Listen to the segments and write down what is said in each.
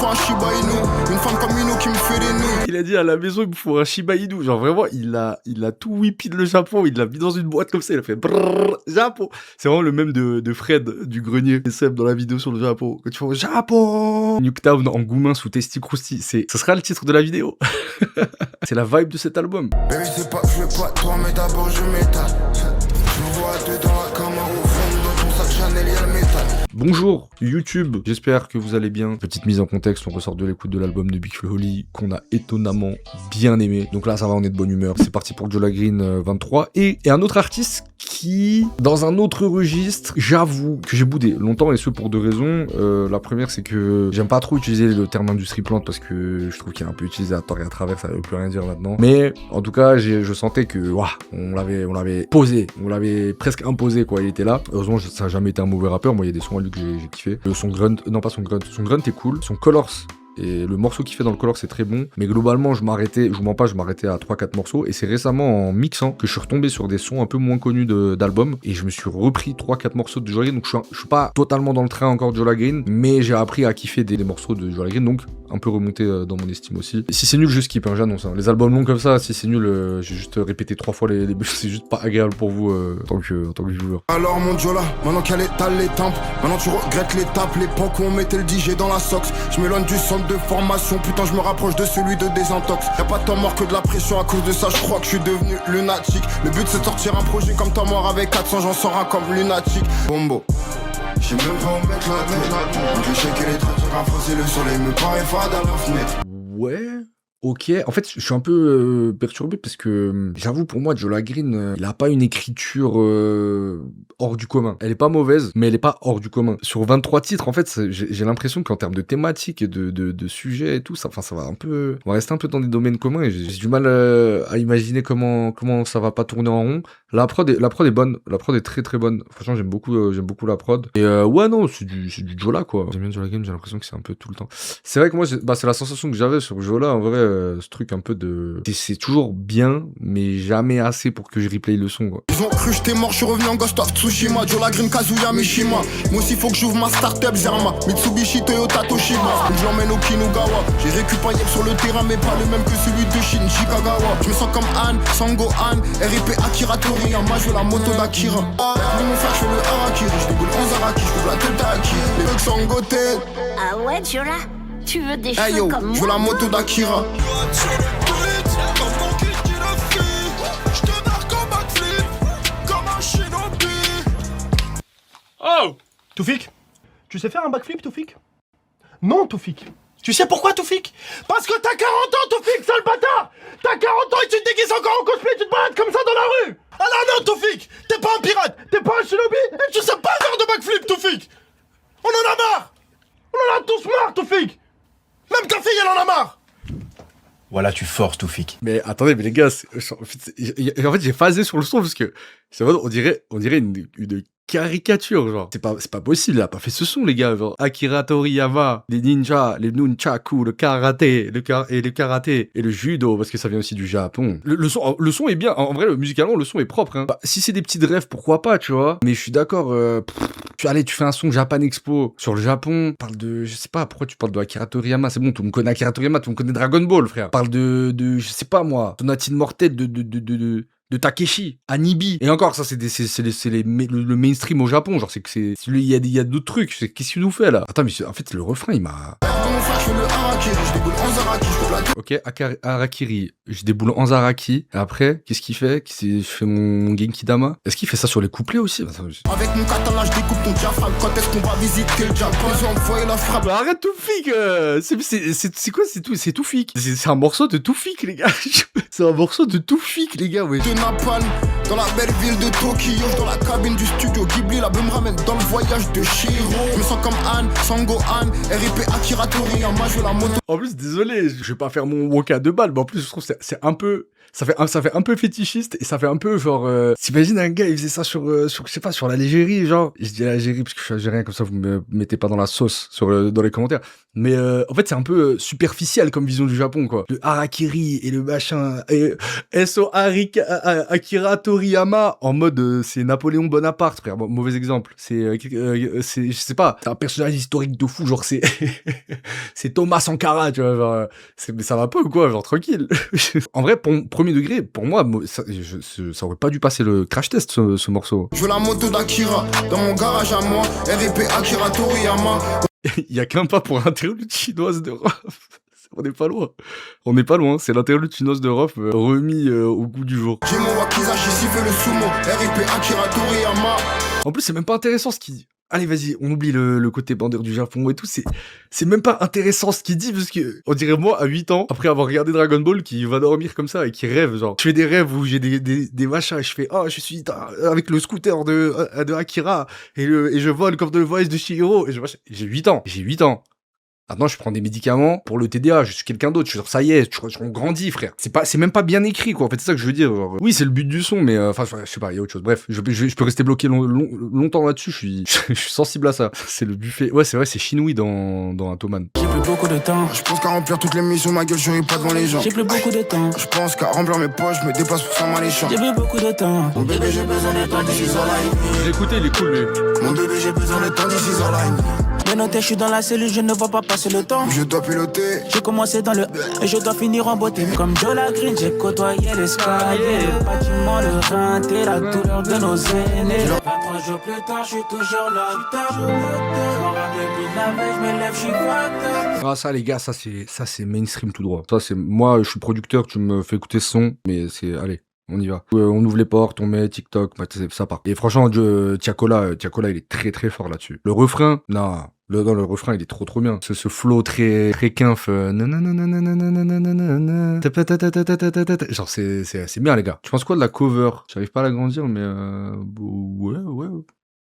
faut un Shiba Inu. Une femme comme Inu qui me fait des nouilles. Il a dit à la maison, il me faut un Shiba Inu. Genre vraiment, il a tout whippé le Japon. Il l'a mis dans une boîte comme ça. Il a fait brrrr, Japon. C'est vraiment le même de Fred du grenier. Et Seb dans la vidéo sur le Japon. Quand tu fais Japon. Nuketown en goumin sous Testy Krusty. Ça sera le titre de la vidéo. C'est la vibe de cet album. Baby, c'est pas que je veux pas toi, mais d'abord je m'étale. Je me vois à deux dans la caméra au fond. Dans ton sac Chanel, y'a le métal. Bonjour YouTube, j'espère que vous allez bien. Petite mise en contexte, on ressort de l'écoute de l'album de Big Flo et Oli qu'on a étonnamment bien aimé. Donc là ça va, on est de bonne humeur. C'est parti pour Jola Green 23 et un autre artiste qui, dans un autre registre, j'avoue que j'ai boudé longtemps et ce pour deux raisons. La première c'est que j'aime pas trop utiliser le terme industrie plante parce que je trouve qu'il est un peu utilisé à tort et à travers, ça veut plus rien dire maintenant. Mais en tout cas je sentais que on l'avait posé, on l'avait presque imposé quoi, il était là. Heureusement ça a jamais été un mauvais rappeur, moi il y a des sons à lui que j'ai kiffé. Son grunt est cool, son colors et le morceau qu'il fait dans le color c'est très bon, mais globalement je vous mens pas, je m'arrêtais à 3-4 morceaux et c'est récemment en mixant que je suis retombé sur des sons un peu moins connus d'albums et je me suis repris 3-4 morceaux de Jola Green, donc je suis pas totalement dans le train encore de Jola Green, mais j'ai appris à kiffer des morceaux de Jola Green, donc un peu remonté dans mon estime aussi. Et si c'est nul, je skip, hein, j'annonce. Hein. Les albums longs comme ça, si c'est nul, j'ai juste répété 3 fois les c'est juste pas agréable pour vous en tant que viewer. Alors mon Jola, maintenant qu'elle étale les tempes, maintenant tu regrettes l'étape, l'époque où on mettait le DJ dans la sox. Je m'éloigne du centre de formation, putain je me rapproche de celui de désintox. Y'a pas tant mort que de la pression, à cause de ça je crois que je suis devenu lunatique. Le but c'est de sortir un projet comme tant mort avec 400, j'en sors un comme lunatique. Bombo. J'ai même pas où mettre la tête. Donc le chèque et les traits sur le soleil me paraît fade à la fenêtre. Ouais. Ok, en fait, je suis un peu perturbé parce que j'avoue, pour moi, Jola Green, il a pas une écriture hors du commun. Elle est pas mauvaise, mais elle est pas hors du commun. Sur 23 titres, en fait, j'ai l'impression qu'en termes de thématiques et de sujets et tout, ça va un peu, on va rester un peu dans des domaines communs et j'ai du mal à imaginer comment ça va pas tourner en rond. La prod est bonne, la prod est très très bonne. Franchement, j'aime beaucoup la prod. Et ouais, non, c'est du Jola quoi. J'aime bien Jola Green, j'ai l'impression que c'est un peu tout le temps. C'est vrai que moi, c'est la sensation que j'avais sur Jola en vrai. Ce truc un peu de... C'est toujours bien, mais jamais assez pour que je replay le son, quoi. Ils ont cru j'étais mort, je suis revenu en Ghost of Tsushima. Jola Green, Kazuya, Mishima. Moi aussi faut que j'ouvre ma startup, Zerma. Mitsubishi, Toyota, Toshiba. Je l'emmène au Kinugawa. J'ai récupéré sur le terrain, mais pas le même que celui de Shin Chikagawa. Je me sens comme Anne, Sango Anne, RIP Akira Toriyama. Je veux la moto d'Akira. Avec mon frère, je fais le Harakiri. Je déboule en Zaraki, je couvre la tête d'Aki. Les mecs sont gotés. Ah ouais, Jola? Tu veux des Hey cheveux yo, comme je veux moi? la moto d'Akira. Oh Toufik, tu sais faire un backflip, Toufik? Non, Toufik. Tu sais pourquoi, Toufik? Parce que t'as 40 ans, Toufik, sale bâtard! T'as 40 ans et tu te déguises encore en cosplay, tu te balades comme ça dans la rue! Ah non, Toufik! T'es pas un pirate, t'es pas un shinobi, et tu sais pas faire de backflip, Toufik! On en a marre! On en a tous marre, Toufik! Même ta fille, elle en a marre! Voilà, tu forces, Toufik. Mais attendez, mais les gars, en fait, j'ai phasé sur le son parce que c'est vrai, on dirait une caricature, genre. C'est pas possible, il a pas fait ce son, les gars, genre. Akira Toriyama, les ninjas, les nunchaku, le karaté et le judo, parce que ça vient aussi du Japon. Le son est bien, en vrai, musicalement, le son est propre, hein. Bah, si c'est des petites rêves, pourquoi pas, tu vois. Mais je suis d'accord, tu fais un son Japan Expo sur le Japon, parle de, je sais pas, pourquoi tu parles de Akira Toriyama, c'est bon, tout le monde connaît Akira Toriyama, tout le monde connaît Dragon Ball, frère. Parle de, je sais pas moi, Tonatine Mortel, de Takeshi, Anibi. Et encore, ça, c'est le mainstream au Japon. Genre, il y a d'autres trucs. Qu'est-ce qu'il nous fait, là? Attends, mais en fait, le refrain, il m'a... Ok, Harakiri, je déboule en Zaraki. Et après, qu'est-ce qu'il fait? Je fais mon Genki Dama. Est-ce qu'il fait ça sur les couplets aussi? Avec mon katana, je découpe ton diaphragme. Quand est-ce qu'on va visiter le Japon? J'ai envoyé la frappe. Bah, arrête Toufik, c'est quoi? C'est Toufik. C'est un morceau de Toufik, les gars. C'est un morceau de Toufik, les gars, ouais. De Napalm, dans la belle ville de Tokyo. Dans la cabine du studio Ghibli, la me ramène dans le voyage de Shiro. Je me sens comme Anne, Sango Anne, RIP Akira Toriyama. Je veux la moto. En plus, désolé, je vais pas faire mon woka de balle, mais en plus, je trouve que c'est un peu... ça fait un peu fétichiste et ça fait un peu genre t'imagines un gars il faisait ça sur je sais pas, sur l'Algérie, genre je dis l'Algérie parce que je suis algérien, comme ça vous me mettez pas dans la sauce dans les commentaires, mais en fait c'est un peu superficiel comme vision du Japon, quoi. Le harakiri et le machin et Akira Toriyama en mode c'est Napoléon Bonaparte, frère. Bon, mauvais exemple, c'est je sais pas, c'est un personnage historique de fou, genre c'est c'est Thomas Sankara, tu vois, genre mais ça va pas ou quoi, genre tranquille. En vrai, premier degré, pour moi, ça aurait pas dû passer le crash test, ce morceau. Je veux la moto d'Akira dans mon garage à moi. RIP Akira Toriyama. Il y a qu'un pas pour l'interlude chinoise de Rof. On n'est pas loin. On n'est pas loin. C'est l'interlude chinoise de Rof remis au goût du jour. J'ai mon Wakizashi siffle le sumo. RIP Akira Toriyama. En plus, c'est même pas intéressant ce qu'il dit. Allez, vas-y, on oublie le côté bandeur du Japon et tout. C'est même pas intéressant ce qu'il dit, parce que on dirait moi, à 8 ans, après avoir regardé Dragon Ball, qui va dormir comme ça et qui rêve, genre. Je fais des rêves où j'ai des machins et je fais, oh, je suis avec le scooter de Akira et je vole comme de le voice de Chihiro. Et j'ai 8 ans. J'ai 8 ans. Maintenant, je prends des médicaments pour le TDA, je suis quelqu'un d'autre, je suis genre, ça y est, on grandit, frère. C'est même pas bien écrit, quoi. En fait, c'est ça que je veux dire. Genre, oui, c'est le but du son, mais enfin, je sais pas, il y a autre chose. Bref, je peux rester bloqué longtemps là-dessus, je suis sensible à ça. C'est le buffet. Ouais, c'est vrai, c'est Shinui dans Atoman. J'ai plus beaucoup de temps. Je pense qu'à remplir toutes les missions, ma gueule, je ris pas devant les gens. J'ai plus beaucoup de temps. Je pense qu'à remplir mes poches, je me déplace pour faire mal les champs. J'ai plus beaucoup de temps. Mon bébé, j'ai besoin de temps d'ici J'ai écouté, il est cool, lui. Mon bébé, j'ai besoin de temps d'ici Bien noté, je suis dans la cellule, je ne vois pas passer le temps. Je dois piloter. J'ai commencé dans le et je dois finir en beauté. Comme Jola Green, j'ai côtoyé l'escalier. Le bâtiment, le rinté, la douleur de nos aînés. 23 jours plus tard, je suis toujours là. Je m'en rappelle depuis la veille, je me lève, je suis fatigué. Ah, ça, les gars, ça c'est mainstream tout droit. Ça, c'est moi, je suis producteur, tu me fais écouter ce son, mais c'est, allez. On y va. On ouvre les portes, on met TikTok, ça part. Et franchement, Tiakola, il est très très fort là-dessus. Le refrain, non. Le refrain, il est trop bien. Ce flow très quinf. Genre, c'est bien, les gars. Tu penses quoi de la cover? J'arrive pas à l'agrandir, mais ouais.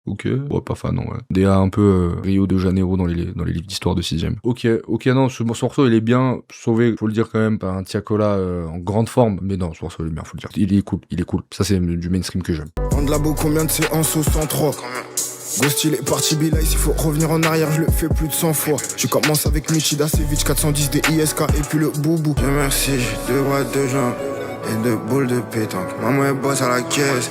Ok, ouais, pas fan, non, ouais. DA un peu Rio de Janeiro dans les livres d'histoire de 6ème. Ok, non, ce morceau, il est bien sauvé, faut le dire quand même, par un Tiakola en grande forme, mais non, ce morceau, il est bien, faut le dire. Il est cool. Ça, c'est du mainstream que j'aime. On de la beau, combien de séances au 103? Ghost, il est parti Bilice, il faut revenir en arrière, je le fais plus de 100 fois. Je commence avec Michida Sevic, 410 des ISK et puis le boubou. Dieu merci, j'ai 2 bras, 2 jambes et 2 boules de pétanque. Maman elle bosse à la caisse.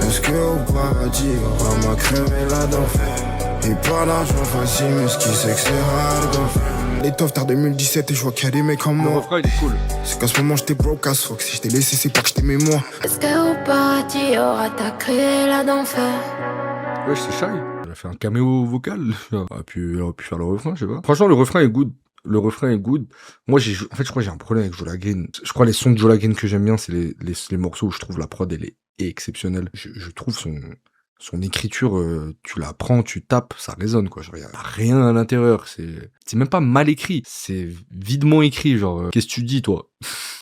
Est-ce que au paradis, on va m'a crever là d'enfer? Et pas l'argent facile, mais ce qui c'est que c'est rare d'enfer. L'étoffe tard 2017 et je vois qu'il y a des mecs comme Le moi. refrain, il est cool. C'est qu'à ce moment j'étais broke as fuck. Si je t'ai laissé, c'est pas que je t'aimais moi. Est-ce qu'au paradis aura ta créé là d'enfer? Ouais, c'est shy. Il a fait un caméo vocal. Il aurait pu faire le refrain, je sais pas. Franchement, le refrain est good. Moi, en fait, je crois que j'ai un problème avec Jola Green. Je crois les sons de Jola Green que j'aime bien, c'est les morceaux où je trouve la prod, elle est exceptionnelle. Je trouve son écriture, tu la prends, tu tapes, ça résonne, quoi. Genre, y a rien à l'intérieur. C'est même pas mal écrit. C'est videment écrit, genre, qu'est-ce que tu dis, toi?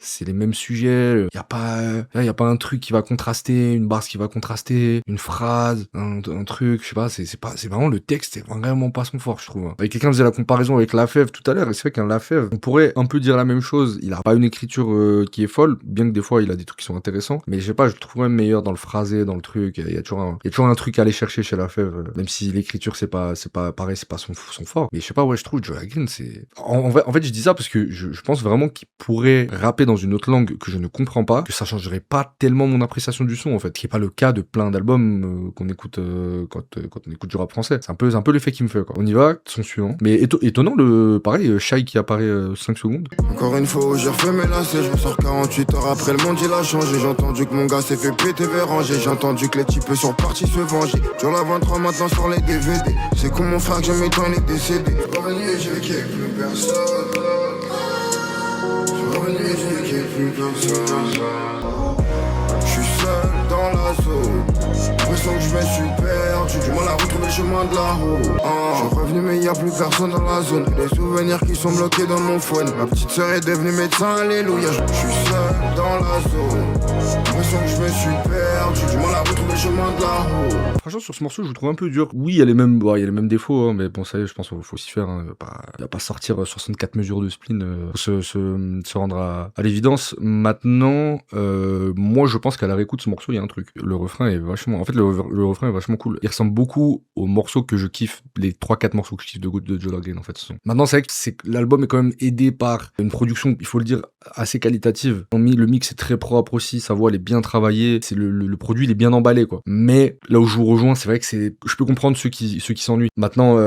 C'est les mêmes sujets. Y a pas un truc qui va contraster, une base qui va contraster, une phrase, un truc, je sais pas, c'est vraiment le texte, c'est vraiment pas son fort, je trouve. Avec quelqu'un faisait la comparaison avec Lafèvre tout à l'heure, et c'est vrai qu'un Lafèvre, on pourrait un peu dire la même chose. Il a pas une écriture qui est folle, bien que des fois il a des trucs qui sont intéressants, mais je sais pas, je le trouve même meilleur dans le phrasé, dans le truc. Il y a toujours un truc à aller chercher chez Lafèvre, même si l'écriture c'est pas pareil, c'est pas son fort. Mais je sais pas, ouais, je trouve Jola Green, c'est en fait, je dis ça parce que je pense vraiment qu'il pourrait rapper dans une autre langue que je ne comprends pas, que ça changerait pas tellement mon appréciation du son, en fait, qui est pas le cas de plein d'albums qu'on écoute quand on écoute du rap français. C'est un peu l'effet qui me fait, quoi. On y va, son suivant. Mais étonnant, pareil, Shai qui apparaît 5 secondes. Encore une fois, j'ai refait mes lacets, je me sors 48 heures après, le monde il a changé. J'ai entendu que mon gars s'est fait péter Véranger. J'ai entendu que les types sont partis se venger. Sur la 23 maintenant sur les DVD. C'est comme mon frère que j'aimais tant, il est décédé. Je suis revenu et j'ai qu'il y ait plus personne. Je suis revenu et j'ai qu'il y ait plus personne. Je suis seul dans dans la zone. L'impression que je me suis perdu, du mal à retrouver le chemin de la route. Je suis revenu mais y'a plus personne dans la zone. Des souvenirs qui sont bloqués dans mon phone. Ma petite sœur est devenue médecin, alléluia. Je suis seul dans la zone. L'impression que je me suis perdu, du mal à retrouver le chemin de la route. Franchement, sur ce morceau, je le trouve un peu dur. Oui, il y a les mêmes, bon, il y a les mêmes défauts, hein, mais bon, ça y est, je pense qu'il faut s'y faire. Hein. Il va pas sortir 64 mesures de spleen pour se rendre à l'évidence. Maintenant, moi, je pense qu'à la réécoute, ce morceau, il y a un truc. Le refrain est vachement... En fait, le refrain est vachement cool. Il ressemble beaucoup aux morceaux que je kiffe, les 3-4 morceaux que je kiffe de Joe Green, en fait. Maintenant, c'est vrai que l'album est quand même aidé par une production, il faut le dire, assez qualitative. Le mix est très propre aussi, sa voix, elle est bien travaillée, le produit, il est bien emballé, quoi. Mais là où je vous rejoins, c'est vrai que je peux comprendre ceux qui s'ennuient. Maintenant,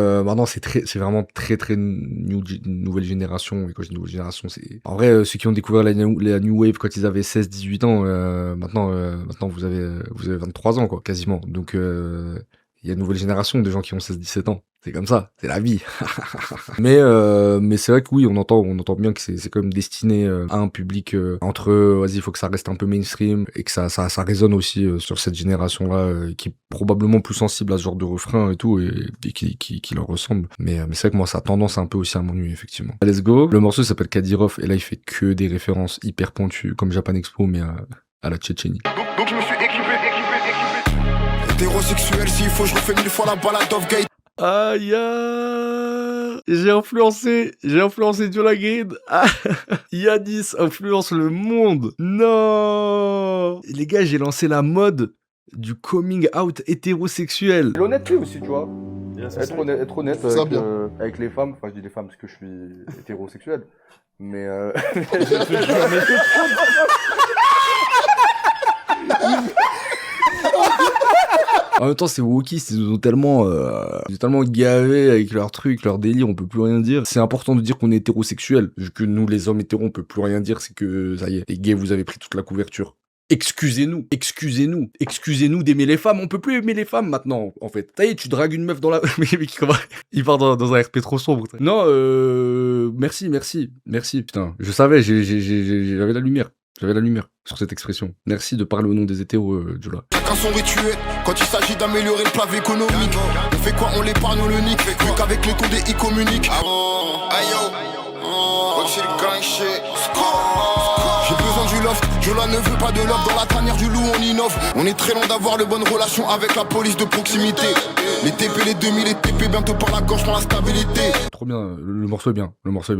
c'est vraiment très nouvelle génération. Et quand je dis nouvelle génération, c'est en vrai ceux qui ont découvert la New Wave quand ils avaient 16-18 ans. Maintenant vous avez 23 ans, quoi, quasiment. Donc il y a une nouvelle génération de gens qui ont 16-17 ans. C'est comme ça, c'est la vie. mais c'est vrai que oui, on entend bien que c'est quand même destiné à un public entre vas-y, il faut que ça reste un peu mainstream et que ça résonne aussi sur cette génération-là qui est probablement plus sensible à ce genre de refrain et tout et qui leur ressemble. Mais c'est vrai que moi, ça a tendance un peu aussi à m'ennuyer, effectivement. Let's go. Le morceau s'appelle Kadyrov et là, il fait que des références hyper pointues comme Japan Expo, mais à la Tchétchénie. Donc je me suis équipé. Hétérosexuel, s'il faut, je refais 1000 fois la balade of gay. Aïe, j'ai influencé Joe Green. Yanis influence le monde. Non. Les gars, j'ai lancé la mode du coming out hétérosexuel. L'honnêteté aussi, tu vois. Yes, Être honnête avec les femmes. Enfin, je dis les femmes parce que je suis hétérosexuel. Mais En même temps, c'est wokistes, ils nous ont tellement gavés avec leurs trucs, leurs délires, on peut plus rien dire. C'est important de dire qu'on est hétérosexuel. Vu que nous, les hommes hétéros, on peut plus rien dire, c'est que, ça y est, les gays, vous avez pris toute la couverture. Excusez-nous d'aimer les femmes, on peut plus aimer les femmes maintenant, en fait. Ça y est, tu dragues une meuf dans la... Mais il part dans un RP trop sombre. Non, merci, putain. Je savais, j'avais la lumière. J'avais la lumière sur cette expression. Merci de parler au nom des hétéros, Jola. Chacun son rituel, quand il s'agit d'améliorer le pavé économique. On fait quoi, on l'épargne, on le nique. Vu qu'avec les condés, ils communiquent. Aïe yo, c'est le gang shit. J'ai besoin du loft, Jola ne veut pas de loft. Dans la tanière du loup, on innove. On est très loin d'avoir de bonnes relations avec la police de proximité. Les TP, les 2000, les TP, bientôt par la gorge dans la stabilité. Trop bien, le morceau est bien. Le morceau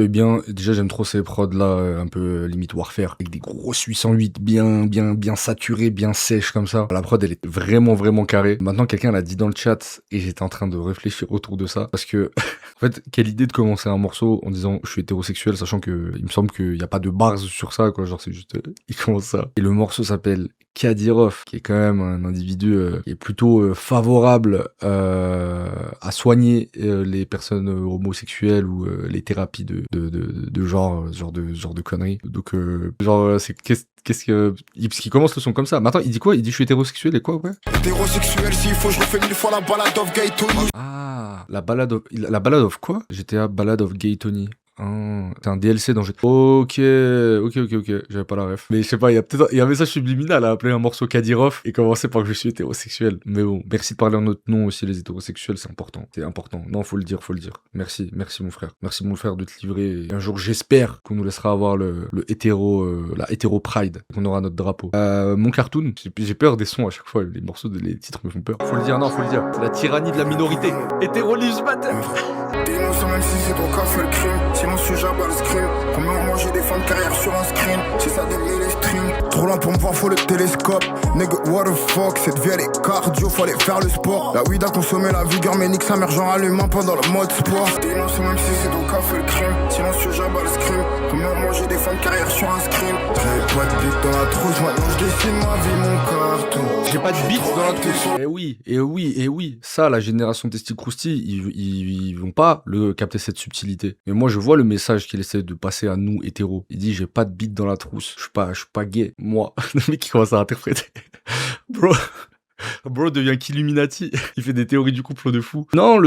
est bien. Déjà, j'aime trop ces prods là, un peu limite Warfare, avec des grosses 808 bien saturées, bien sèches comme ça. La prod, elle est vraiment carrée. Maintenant, quelqu'un l'a dit dans le chat et j'étais en train de réfléchir autour de ça parce que, en fait, quelle idée de commencer un morceau en disant je suis hétérosexuel, sachant que il me semble qu'il n'y a pas de bars sur ça, quoi. Genre, c'est juste, il commence ça. Et le morceau s'appelle Kadyrov, qui est quand même un individu qui est plutôt favorable à soigner les personnes homosexuelles ou les thérapies de genre de conneries. Donc c'est qu'est-ce que parce qu'il commence le son comme ça. Maintenant, il dit quoi? Il dit je suis hétérosexuel et quoi, ouais? Hétérosexuel, s'il faut, je refais 1000 fois la balade of Gay Tony. Ah, la balade of quoi? GTA Ballad of Gay Tony. C'est un DLC dans GTA. Ok, j'avais pas la ref. Mais je sais pas, il y a un message subliminal à appeler un morceau Kadyrov et commencer par que je suis hétérosexuel. Mais bon, merci de parler en notre nom aussi, les hétérosexuels, c'est important. Non, faut le dire. Merci mon frère. Merci mon frère de te livrer. Et un jour, j'espère qu'on nous laissera avoir la hétéro pride, qu'on aura notre drapeau. Mon cartoon, j'ai peur des sons à chaque fois, les titres me font peur. Faut le dire. C'est la tyrannie de la minorité. Hétérolyse matin. Dénonce même si c'est ton cas fait le crime. Si mon sujet bat le scream. Comment manger des fins de carrière sur un screen. Si ça dévie les streams. Trop loin pour me voir, faut le télescope. Nigga, what the fuck. Cette vie elle est cardio, fallait faire le sport. La weed a consommé la vigueur, mais nique sa mère, genre allumant pendant le mode sport. Dénonce même si c'est ton cas fait le crime. Si mon sujet bat le scream. Comment manger des fins de carrière sur un screen. J'avais pas de bite dans la trousse, maintenant je dessine ma vie, mon carton. J'ai pas de bite dans la trousse. Et oui. Ça, la génération Testy Krusty, ils vont pas capter cette subtilité. Mais moi, je vois le message qu'il essaie de passer à nous, hétéros. Il dit, j'ai pas de bite dans la trousse. Je suis pas gay. Moi, le mec qui commence à interpréter. Bro, Bro devient qu'Illuminati. Il fait des théories du complot de fou. Non,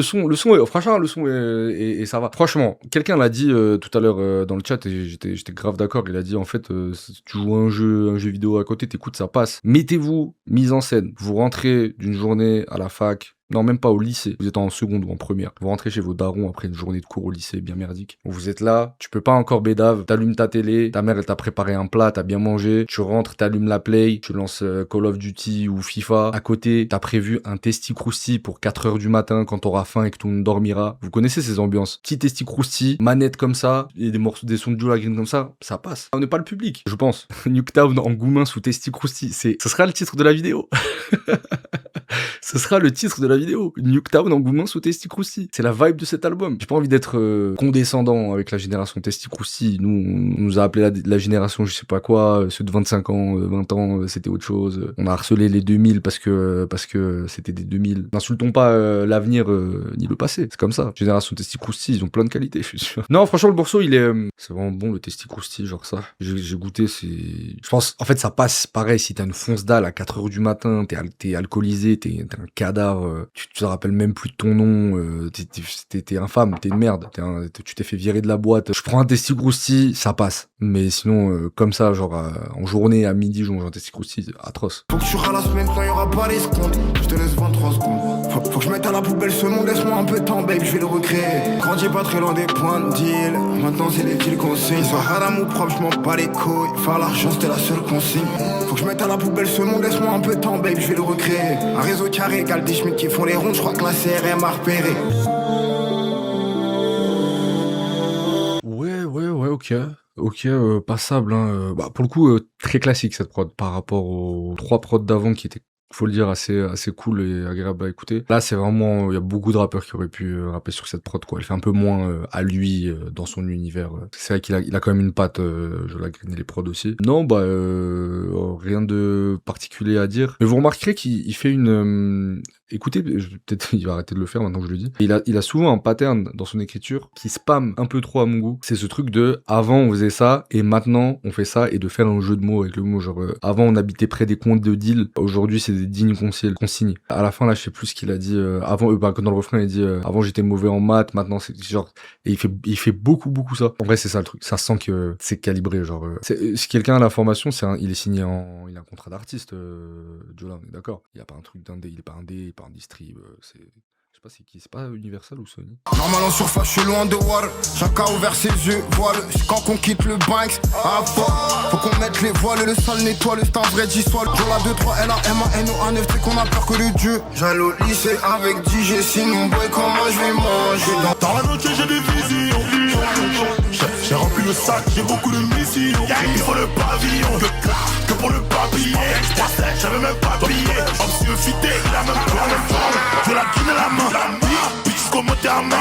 franchement, le son et ça va. Franchement, quelqu'un l'a dit tout à l'heure dans le chat et j'étais grave d'accord. Il a dit en fait, si tu joues un jeu vidéo à côté, t'écoutes, ça passe. Mettez-vous mise en scène. Vous rentrez d'une journée à la fac. Non, même pas au lycée. Vous êtes en seconde ou en première. Vous rentrez chez vos darons après une journée de cours au lycée bien merdique. Vous êtes là, tu peux pas encore bédave, t'allumes ta télé, ta mère elle t'a préparé un plat, t'as bien mangé, tu rentres, t'allumes la play, tu lances Call of Duty ou FIFA. À côté, t'as prévu un testi crousti pour 4h du matin quand t'auras faim et que tout le monde dormira. Vous connaissez ces ambiances. Petit testi crousti, manette comme ça, et des morceaux, des sons de Joe Green comme ça passe. On n'est pas le public, je pense. Nuketown en Goumin sous testi crousti, ce sera le titre de la vidéo. Ce sera le titre de la vidéo. Nuketown en Goumin sous Testy Crousti. C'est la vibe de cet album. J'ai pas envie d'être condescendant avec la génération Testy Crousti. On nous a appelé la génération je sais pas quoi, ceux de 25 ans, 20 ans, c'était autre chose. On a harcelé les 2000 parce que c'était des 2000. N'insultons pas l'avenir ni le passé. C'est comme ça. Génération Testy Crousti, ils ont plein de qualités, je suis sûr. Non, franchement, le morceau, il est... c'est vraiment bon, le Testy Crousti, genre ça. J'ai goûté, c'est... Je pense, en fait, ça passe pareil si t'as une fonce dalle à 4h du matin, t'es alcoolisé, t'es un cadavre, tu te rappelles même plus de ton nom, t'es infâme, t'es une merde, tu t'es fait virer de la boîte. Je prends un Testy Crousti, ça passe. Mais sinon, comme ça, genre en journée, à midi, je mange un Testy Crousti, atroce. Faut que tu ralasses maintenant, y'aura pas d'escompte. Je te laisse 23 secondes. Faut que je mette à la poubelle ce monde, laisse-moi un peu de temps, babe, je vais le recréer. Grandis pas très loin des points de deal. Maintenant, c'est les deals qu'on signe. Soit haram ou propre, je m'en bats les couilles. Faire l'argent, c'était la seule consigne. Faut que je mette à la poubelle ce monde, laisse-moi un peu de temps, babe, je vais le recréer. Un réseau carré, égale des schmitts qui font les rondes, je crois que la CRM a repéré. Ouais, ok, passable, hein. Bah, pour le coup, très classique cette prod par rapport aux 3 prods d'avant qui étaient, faut le dire, assez cool et agréable à écouter. Là, c'est vraiment, il y a beaucoup de rappeurs qui auraient pu rapper sur cette prod, quoi. Elle fait un peu moins à lui dans son univers. C'est vrai qu'il a quand même une patte, je la grine les prods aussi. Non, bah, rien de particulier à dire. Mais vous remarquerez qu'il fait une... Écoutez, peut-être il va arrêter de le faire maintenant que je le dis. Il a souvent un pattern dans son écriture qui spam un peu trop à mon goût. C'est ce truc de avant on faisait ça et maintenant on fait ça, et de faire un jeu de mots avec le mot, genre avant on habitait près des comptes de deal, aujourd'hui c'est des dignes consignes. À la fin là je sais plus ce qu'il a dit avant, dans le refrain il dit avant j'étais mauvais en maths, maintenant c'est genre, et il fait beaucoup ça. En vrai c'est ça le truc, ça sent que c'est calibré, genre si quelqu'un a l'information, il est signé il a un contrat d'artiste, Jola, on est d'accord. Il y a pas un truc d'indé, il est pas indé, il est pas un distrib, je sais pas c'est qui, c'est pas Universal ou Sony. Normal en surface, je suis loin de Wall. Chacun a ouvert ses yeux, voile. C'est quand qu'on quitte le Banks, à fort. Faut qu'on mette les voiles, le sale nettoie, le star vrai j'y sois. Jola 2-3, LAMANO1-9, c'est qu'on a peur que le dieu. J'allais au lycée avec DJ, sinon boy, comment je vais manger dans la noche j'ai des visions. J'ai rempli le sac, j'ai beaucoup de missions. Il faut le pavillon, que pour le papier. J'avais même pas pillé. Anxieux fité, il a même pas. Je la guine à la main. Bitch, comment t'es à main.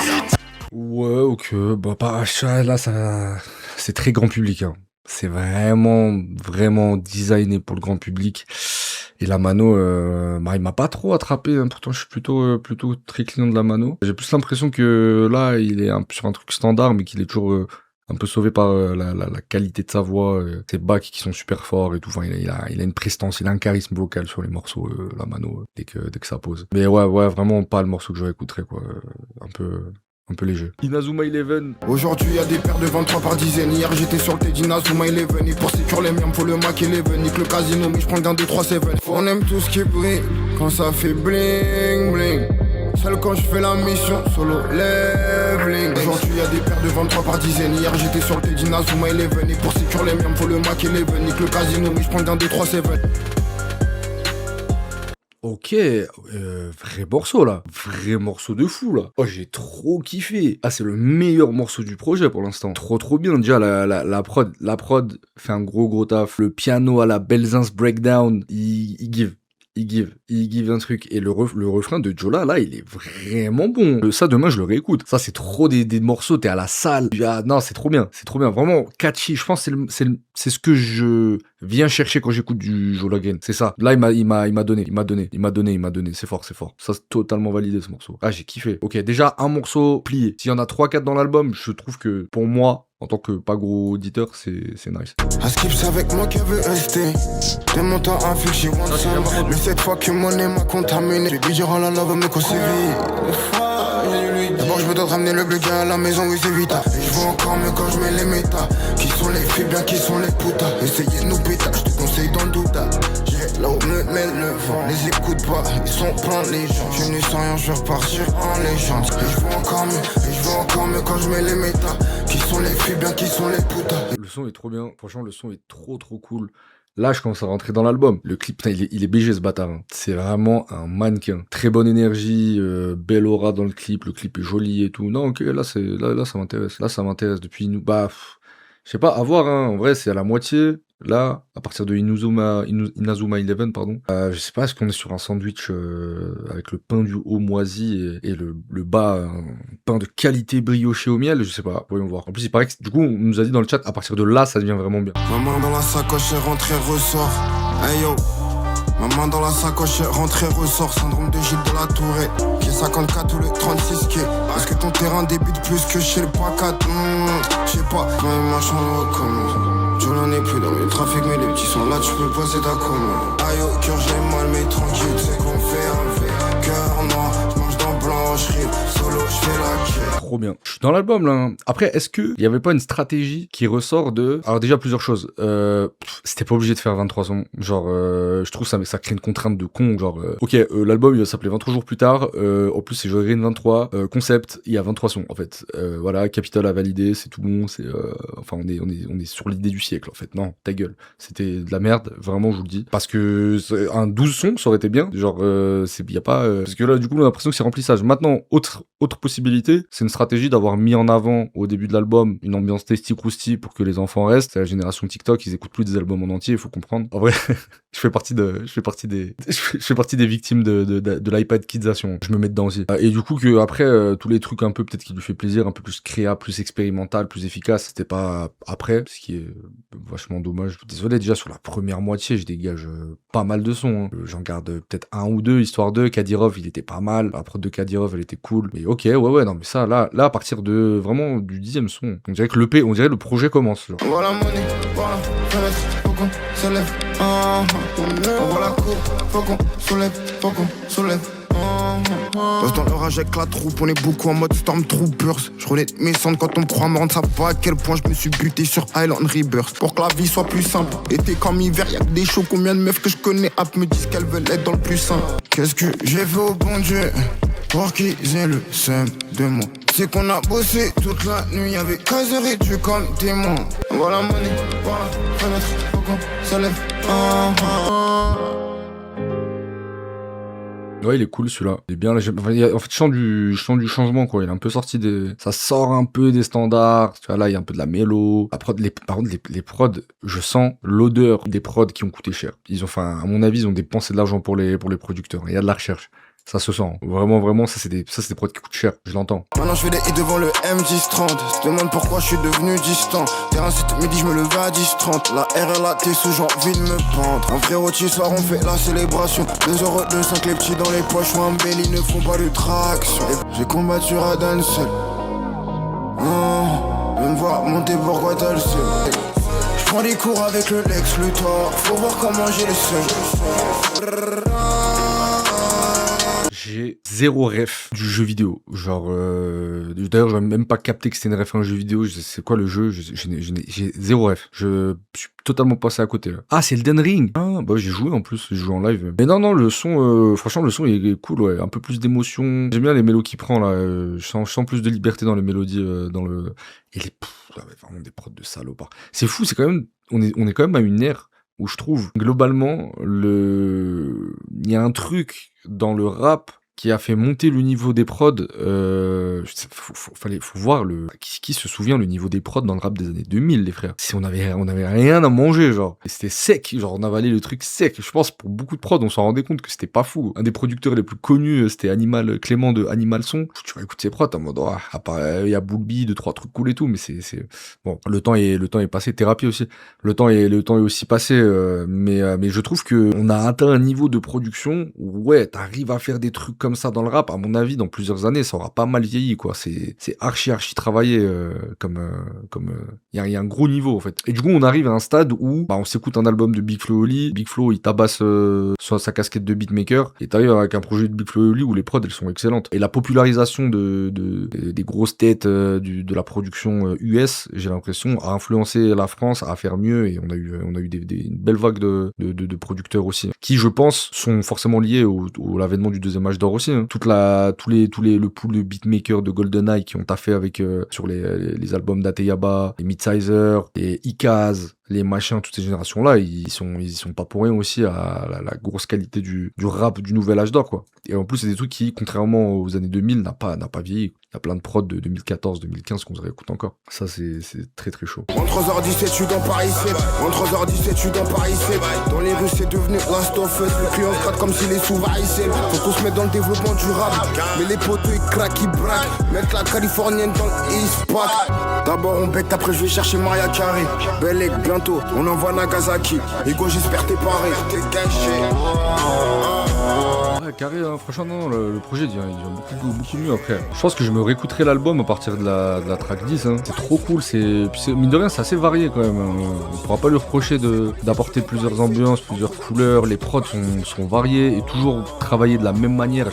Ouais, ok, bah pas là, ça, c'est très grand public, hein. C'est vraiment designé pour le grand public. Et la mano, bah, il m'a pas trop attrapé, hein. Pourtant je suis plutôt très client de la mano. J'ai plus l'impression que là, il est sur un truc standard, mais qu'il est toujours un peu sauvé par la qualité de sa voix, ses bacs qui sont super forts et tout. Enfin, il a une prestance, il a un charisme vocal sur les morceaux, la mano, dès que ça pose. Mais ouais, vraiment pas le morceau que je réécouterais, quoi. Un peu léger. Inazuma Eleven. Aujourd'hui y'a des paires de 23 par dizaines. Hier j'étais sur le thé d'Inazuma Eleven. Et pour sécure les miens faut le Mac Eleven. Nique le casino mais j'prends le gain 2-3-7. On aime tout ce qui brille quand ça fait bling bling. Seul quand je fais la mission solo leveling. Aujourd'hui y'a des paires de 23 par dizaines. Hier j'étais sur le thé d'Inazuma Eleven. Et pour sécure les miens faut le Mac Eleven. Nique le casino mais j'prends le gain 2-3-7. Ok, vrai morceau là, vrai morceau de fou là. Oh, j'ai trop kiffé. Ah, c'est le meilleur morceau du projet pour l'instant. Trop bien. Déjà la prod fait un gros taf. Le piano à la Belzins breakdown, il give un truc. Et le refrain de Jola là, il est vraiment bon. Ça demain je le réécoute. Ça c'est trop des morceaux, t'es à la salle. Ah, non, c'est trop bien, vraiment catchy. Je pense que c'est ce que je viens chercher quand j'écoute du Joe Green. C'est ça. Là, il m'a donné. C'est fort. Ça, c'est totalement validé, ce morceau. Ah, j'ai kiffé. Ok, déjà, un morceau plié. S'il y en a 3-4 dans l'album, je trouve que, pour moi, en tant que pas gros auditeur, c'est nice. Skips avec moi qui veut rester. De mon temps infligé one time. Mais cette fois que mon nez m'a contaminé. J'ai dû dire oh la love mais qu'on sévit. D'abord je veux te ramener le gars à la maison, oui c'est vite. Et je vois encore mieux quand je mets les métas. Qui sont les filles, bien qui sont les putas. Essayez de nous péter, je te conseille dans le doute. J'ai là où me mène le vent. Les écoute pas, ils sont pleins les gens. Je suis venu sans rien, je vais repartir en légende. Et je vois encore mieux quand je mets les métas. Qui sont les filles, bien qui sont les putas. Le son est trop bien, franchement le son est trop cool. Là, je commence à rentrer dans l'album. Le clip, putain, il est BG ce bâtard. Hein. C'est vraiment un mannequin. Très bonne énergie, belle aura dans le clip est joli et tout. Non, ok, là ça m'intéresse. Là, ça m'intéresse depuis nous. Bah, je sais pas, à voir, hein. En vrai, c'est à la moitié. Là, à partir de Inazuma 11, pardon. Je sais pas, est-ce qu'on est sur un sandwich avec le pain du haut moisi et le bas, un pain de qualité brioché au miel, je sais pas, voyons voir. En plus, il paraît que, du coup, on nous a dit dans le chat, à partir de là, ça devient vraiment bien. Ma main dans la sacoche, rentrée, ressort. Hey yo. Ma main dans la sacoche, rentrée, ressort. Syndrome de Gilles de la Tourette. J'ai 54 ou le 36 quai. Est-ce que ton terrain débute plus que chez le PACAT? Je sais pas, mais machin le recommence. Je n'en ai plus dans le trafic, mais les petits sont là, tu peux passer ta commande. Aïe au cœur, j'ai mal, mais tranquille, c'est qu'on fait un verre. Cœur noir, je mange dans blanc, je rime, solo, je fais la quête. Trop bien. Je suis dans l'album là. Après, est-ce qu'il y avait pas une stratégie qui ressort de... Alors déjà, plusieurs choses. C'était pas obligé de faire 23 sons. Genre, je trouve ça crée une contrainte de con. Genre, ok, l'album il va s'appeler 23 jours plus tard. En plus, c'est Joe Green 23. Concept, il y a 23 sons en fait. Voilà, Capitol a validé, c'est tout bon. C'est, enfin, on est sur l'idée du siècle en fait. Non, ta gueule. C'était de la merde, vraiment, je vous le dis. Parce que un 12 sons, ça aurait été bien. Genre, y a pas... parce que là, du coup, on a l'impression que c'est remplissage. Maintenant, autre possibilité, c'est une stratégie d'avoir mis en avant au début de l'album une ambiance tasty crousty pour que les enfants restent. C'est la génération TikTok, ils écoutent plus des albums en entier, il faut comprendre. En vrai, je fais partie des victimes de l'iPad Kidsation. Je me mets dedans aussi. Et du coup que après tous les trucs un peu peut-être qui lui fait plaisir, un peu plus créa, plus expérimental, plus efficace, c'était pas après, ce qui est vachement dommage. Désolé, déjà sur la première moitié, je dégage pas mal de sons. Hein. J'en garde peut-être un ou deux, histoire de Kadyrov, il était pas mal. La prod de Kadyrov, elle était cool. Mais ok, ouais, non mais ça, là à partir de vraiment du 10e son, on dirait que l'EP, on dirait le projet commence. Genre. Voilà monnaie, voilà fenêtre, faut qu'on se lève. On voit la cour, faut qu'on soulève. Passe dans l'orage avec la troupe, on est beaucoup en mode Stormtroopers. Je relais mes cendres quand on me croit mort, on ne sait pas à quel point je me suis buté sur Island Rebirth. Pour que la vie soit plus simple, été comme hiver, y'a que des shows. Combien de meufs que je connais app me disent qu'elles veulent être dans le plus simple. Qu'est-ce que j'ai fait au bon Dieu pour qu'ils aient le seum de moi? C'est qu'on a bossé toute la nuit avec Kaiser et Dieu comme témoin. Voilà monnaie, voilà fenêtre, faut qu'on se lève. Ouais, il est cool celui-là. Il est bien. Là, en fait, je sens du changement quoi. Il est un peu sorti des. Ça sort un peu des standards. Tu vois là, il y a un peu de la mélo. Par contre, les prods, je sens l'odeur des prods qui ont coûté cher. À mon avis, ils ont dépensé de l'argent pour les producteurs. Il y a de la recherche. Ça se sent. Vraiment, ça c'est des prods qui coûtent cher. Je l'entends. Maintenant je fais des hits devant le M1030. Je demande pourquoi je suis devenu distant. Terrain site midi, je me levais à 10h30. La RLAT sous j'ai envie de me pendre. Un frérot ce soir on fait la célébration. 2,25€ les petits dans les poches. Ou un belly ne font pas de traction. J'ai combattu Radan seul. De me voir monter pourquoi t'as le seul. Je prends des cours avec le Lex, le Thor. Faut voir comment j'ai le seul. J'ai zéro ref du jeu vidéo. Genre, d'ailleurs, j'avais même pas capté que c'était une ref à un jeu vidéo. C'est quoi le jeu? J'ai zéro ref. Je suis totalement passé à côté là. Ah, c'est Elden Ring. Ah, bah j'ai joué en plus, j'ai joué en live. Mais non, le son, franchement, le son il est cool, ouais. Un peu plus d'émotion. J'aime bien les mélos qu'il prend là. Je sens plus de liberté dans les mélodies, dans le. Et vraiment des prods de salopard. C'est fou, c'est quand même. On est quand même à une ère où je trouve globalement il y a un truc dans le rap qui a fait monter le niveau des prods. Faut voir qui se souvient le niveau des prods dans le rap des années 2000, les frères. Si on avait rien à manger, genre. Et c'était sec, genre on avalait le truc sec. Je pense pour beaucoup de prods, on s'en rendait compte que c'était pas fou. Un des producteurs les plus connus, c'était Clément de Animal Son. Tu vas écouter ses prods en mode, à part, il y a Boulby, 2-3 trucs cool et tout, mais c'est bon. Le temps est passé, thérapie aussi. Le temps est aussi passé, mais je trouve que on a atteint un niveau de production où, ouais, t'arrives à faire des trucs comme ça dans le rap. À mon avis, dans plusieurs années, ça aura pas mal vieilli, quoi. C'est archi travaillé, il y a un gros niveau, en fait. Et du coup, on arrive à un stade où, on s'écoute un album de Big Flo Oli. Big Flo, il tabasse sur sa casquette de beatmaker. Et t'arrives avec un projet de Big Flo Oli où les prods, elles sont excellentes. Et la popularisation des grosses têtes de la production US, j'ai l'impression, a influencé la France à faire mieux. Et on a eu une belle vague de producteurs aussi, qui, je pense, sont forcément liés au l'avènement du deuxième âge d'or aussi. Hein. Le pool de beatmakers de GoldenEye qui ont taffé avec sur les albums d'Ateyaba, les Midsizer, les Ikaz, les machins, toutes ces générations-là, ils sont pas pour rien aussi à la grosse qualité du rap du nouvel âge d'or, quoi. Et en plus, c'est des trucs qui, contrairement aux années 2000, n'a pas vieilli. Il y a plein de prods de 2014, 2015 qu'on se réécoute encore. Ça, c'est très très chaud. En 3h17, je suis dans Paris 7. En 3h17, je suis dans Paris 7. Dans les rues, c'est devenu Last of Us. Le client gratte comme s'il est sous varicelle. Faut qu'on se mette dans le développement durable. Mais les poteaux, ils craquent, ils braquent. Mettre la californienne dans le East Pack. D'abord, on bête, après, je vais chercher Maria Carré. Bellec, bientôt, on envoie Nagasaki. Ego, j'espère t'es paré. T'es caché. Ouais, carré, hein, franchement, non, le projet il devient beaucoup mieux après. Je pense que je me réécouterai l'album à partir de la track 10. Hein. C'est trop cool, mine de rien, c'est assez varié quand même. On pourra pas lui reprocher d'apporter plusieurs ambiances, plusieurs couleurs. Les prods sont variés et toujours travaillés de la même manière.